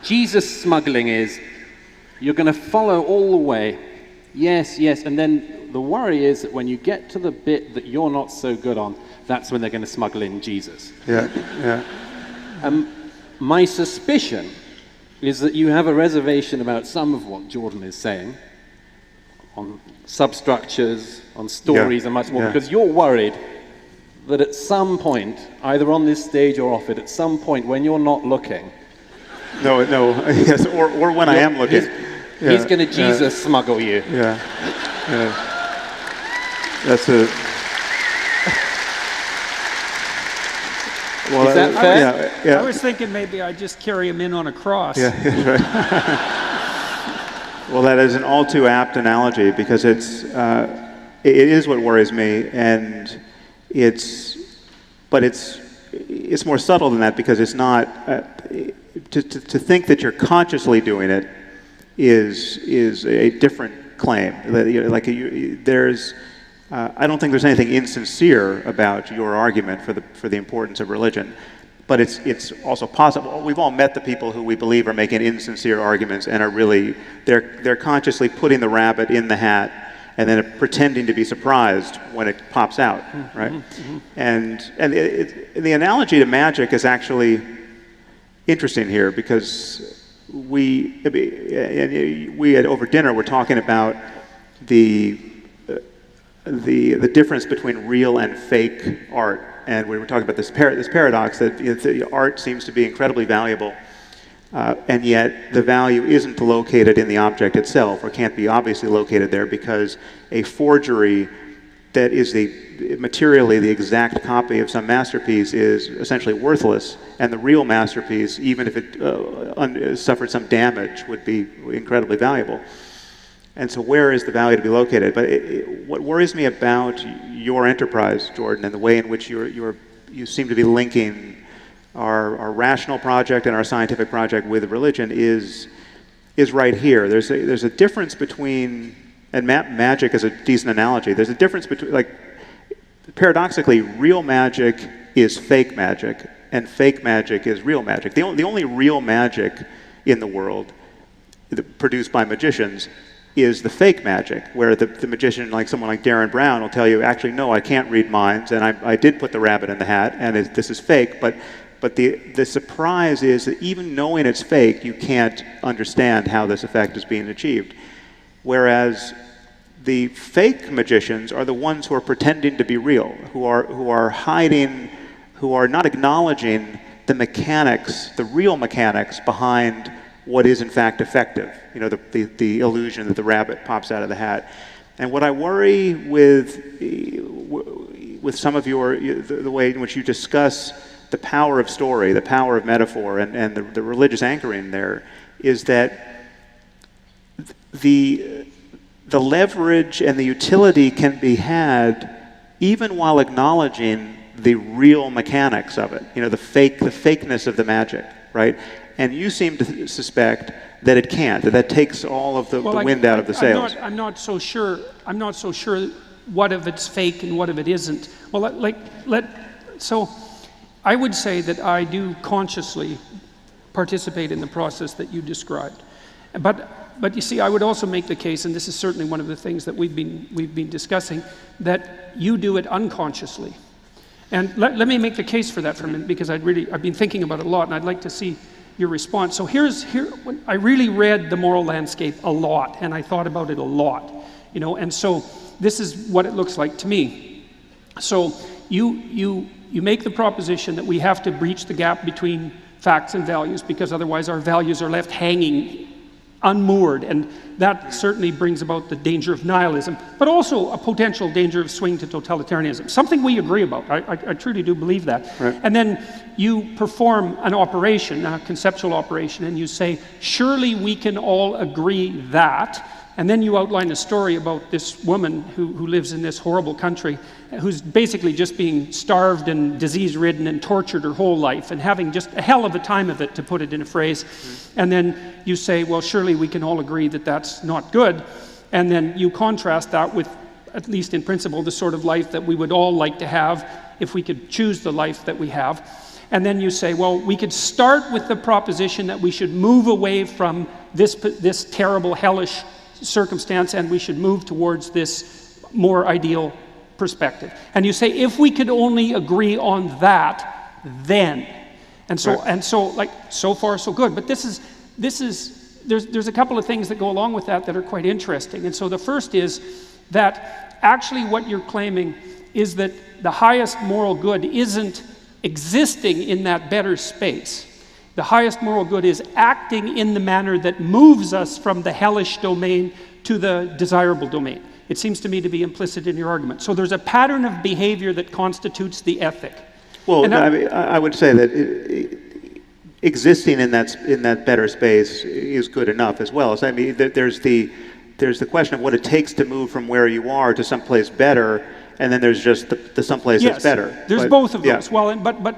Jesus smuggling is, you're going to follow all the way. Yes, yes. And then the worry is that when you get to the bit that you're not so good on, that's when they're going to smuggle in Jesus. Yeah, yeah. My suspicion is that you have a reservation about some of what Jordan is saying on substructures, on stories, and much more, because you're worried that at some point, either on this stage or off it, at some point when you're not looking, yes, or when I am looking, he's going to Jesus smuggle you. Yeah, that's a. Well, is that fair? I was thinking maybe I'd just carry him in on a cross. Yeah, right. Well, that is an all too apt analogy, because it is what worries me, and it's more subtle than that, because it's not to think that you're consciously doing it is a different claim. Like I don't think there's anything insincere about your argument for the importance of religion, but it's also possible. We've all met the people who we believe are making insincere arguments and are really they're consciously putting the rabbit in the hat and then pretending to be surprised when it pops out, right? Mm-hmm. And the analogy to magic is actually interesting here, because we over dinner were talking about the difference between real and fake art, and we were talking about this paradox that the art seems to be incredibly valuable, and yet the value isn't located in the object itself, or can't be obviously located there, because a forgery that is materially the exact copy of some masterpiece is essentially worthless, and the real masterpiece, even if it suffered some damage, would be incredibly valuable. And so where is the value to be located? But what worries me about your enterprise, Jordan, and the way in which you seem to be linking our rational project and our scientific project with religion is right here. There's a difference between, and magic is a decent analogy, there's a difference between, like, paradoxically, real magic is fake magic, and fake magic is real magic. The only real magic in the world produced by magicians is the fake magic, where the magician, like someone like Darren Brown, will tell you, actually, no, I can't read minds, and I did put the rabbit in the hat, and this is fake, but the surprise is that even knowing it's fake, you can't understand how this effect is being achieved. Whereas the fake magicians are the ones who are pretending to be real, who are hiding, who are not acknowledging the mechanics, the real mechanics behind what is in fact effective. You know, the illusion that the rabbit pops out of the hat. And what I worry with some of the way in which you discuss the power of story, the power of metaphor, and the religious anchoring there, is that the leverage and the utility can be had even while acknowledging the real mechanics of it. You know, the fakeness of the magic, right? And you seem to suspect that it can't, that takes all of the wind out of the sails. I'm not so sure what of it's fake and what of it isn't. Well, so I would say that I do consciously participate in the process that you described. But you see, I would also make the case, and this is certainly one of the things that we've been discussing, that you do it unconsciously. And let me make the case for that for a minute, because I've been thinking about it a lot, and I'd like to see your response. So when I really read The Moral Landscape a lot, and I thought about it a lot, you know, and so this is what it looks like to me. So you make the proposition that we have to breach the gap between facts and values, because otherwise our values are left hanging unmoored, and that certainly brings about the danger of nihilism, but also a potential danger of swing to totalitarianism, something we agree about. I truly do believe that. Right. And then you perform an operation, a conceptual operation, and you say, surely we can all agree that, and then you outline a story about this woman who lives in this horrible country, who's basically just being starved and disease-ridden and tortured her whole life and having just a hell of a time of it, to put it in a phrase. Mm-hmm. And then you say, well, surely we can all agree that that's not good. And then you contrast that with, at least in principle, the sort of life that we would all like to have if we could choose the life that we have. and then you say, well, we could start with the proposition that we should move away from this terrible, hellish circumstance, and we should move towards this more ideal perspective. And you say, if we could only agree on that, then. And so, right. and so, like, so far so good. But there's a couple of things that go along with that are quite interesting. And so the first is that actually what you're claiming is that the highest moral good isn't existing in that better space. The highest moral good is acting in the manner that moves us from the hellish domain to the desirable domain. It seems to me to be implicit in your argument. So there's a pattern of behavior that constitutes the ethic. Well, I would say that existing in that better space is good enough as well. So, I mean, there's the question of what it takes to move from where you are to someplace better, and then there's just the someplace that's better. There's both of those. Yeah. Well, but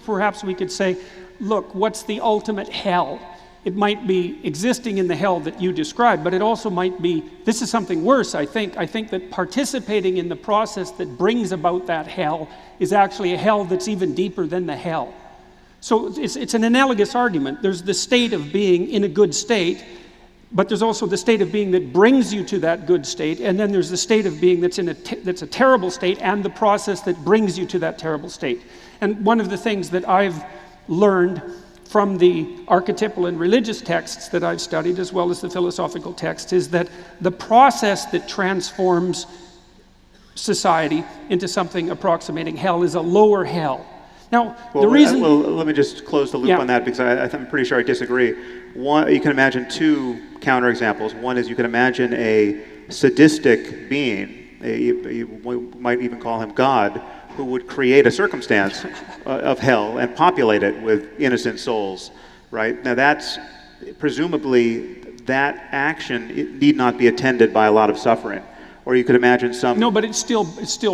perhaps we could say, look, what's the ultimate hell? It might be existing in the hell that you described, but it also might be, this is something worse, I think. I think that participating in the process that brings about that hell is actually a hell that's even deeper than the hell. So it's an analogous argument. There's the state of being in a good state, but there's also the state of being that brings you to that good state, and then there's the state of being that's that's a terrible state, and the process that brings you to that terrible state. And one of the things that I've learned from the archetypal and religious texts that I've studied, as well as the philosophical texts, is that the process that transforms society into something approximating hell is a lower hell. Now, the reason... Well, let me just close the loop on that, because I'm pretty sure I disagree. One, you can imagine two counterexamples. One is you can imagine a sadistic being, you might even call him God, who would create a circumstance of hell and populate it with innocent souls, right? Now that's, presumably, that action, it need not be attended by a lot of suffering. Or you could imagine some... No, but it's still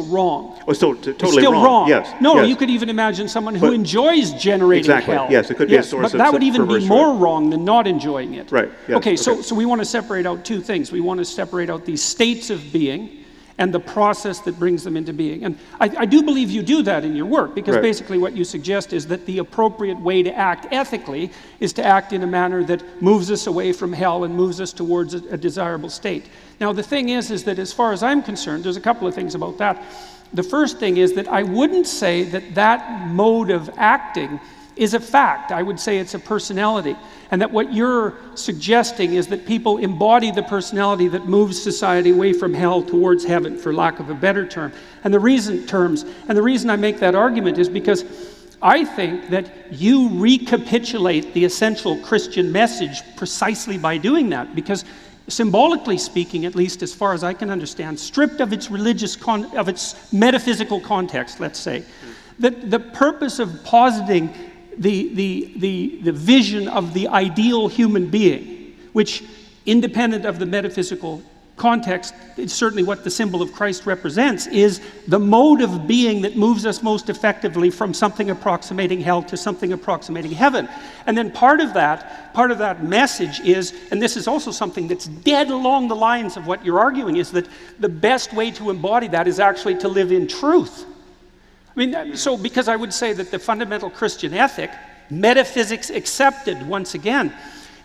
wrong. Oh, still totally it's still wrong. Yes. No, yes. You could even imagine someone who enjoys generating hell. Yes, it could be a source of but that would even be perversion. more wrong than not enjoying it. Right. Yes. Okay, so we want to separate out two things. We want to separate out these states of being and the process that brings them into being. And I do believe you do that in your work, because basically what you suggest is that the appropriate way to act ethically is to act in a manner that moves us away from hell and moves us towards a desirable state. Now, the thing is that as far as I'm concerned, there's a couple of things about that. The first thing is that I wouldn't say that that mode of acting is a fact. I would say it's a personality. And that what you're suggesting is that people embody the personality that moves society away from hell towards heaven, for lack of a better term. And the reason I make that argument is because I think that you recapitulate the essential Christian message precisely by doing that, because symbolically speaking, at least as far as I can understand, stripped of its of its metaphysical context, let's say, that the purpose of positing the vision of the ideal human being, which, independent of the metaphysical context, it's certainly what the symbol of Christ represents, is the mode of being that moves us most effectively from something approximating hell to something approximating heaven. And then part of that message is, and this is also something that's dead along the lines of what you're arguing, is that the best way to embody that is actually to live in truth. I mean, so because I would say that the fundamental Christian ethic, metaphysics accepted once again,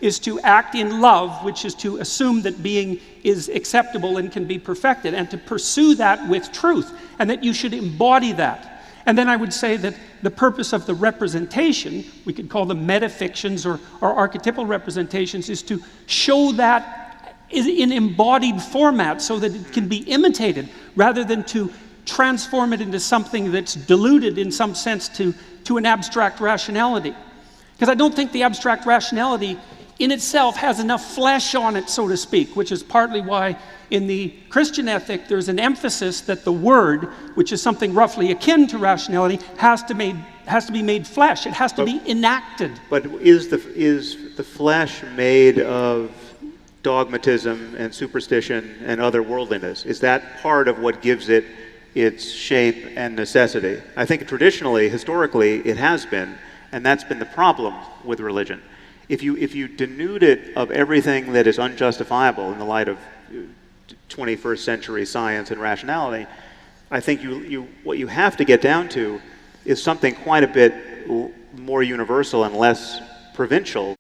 is to act in love, which is to assume that being is acceptable and can be perfected, and to pursue that with truth, and that you should embody that. And then I would say that the purpose of the representation, we could call them metafictions or archetypal representations, is to show that in embodied format so that it can be imitated, rather than to transform it into something that's diluted in some sense to an abstract rationality. Because I don't think the abstract rationality in itself has enough flesh on it, so to speak, which is partly why in the Christian ethic there's an emphasis that the word, which is something roughly akin to rationality, has to be made flesh. It has to be enacted. But is the flesh made of dogmatism and superstition and otherworldliness? Is that part of what gives it its shape and necessity? I think traditionally, historically, it has been, and that's been the problem with religion. If you denude it of everything that is unjustifiable in the light of 21st century science and rationality, I think what you have to get down to is something quite a bit more universal and less provincial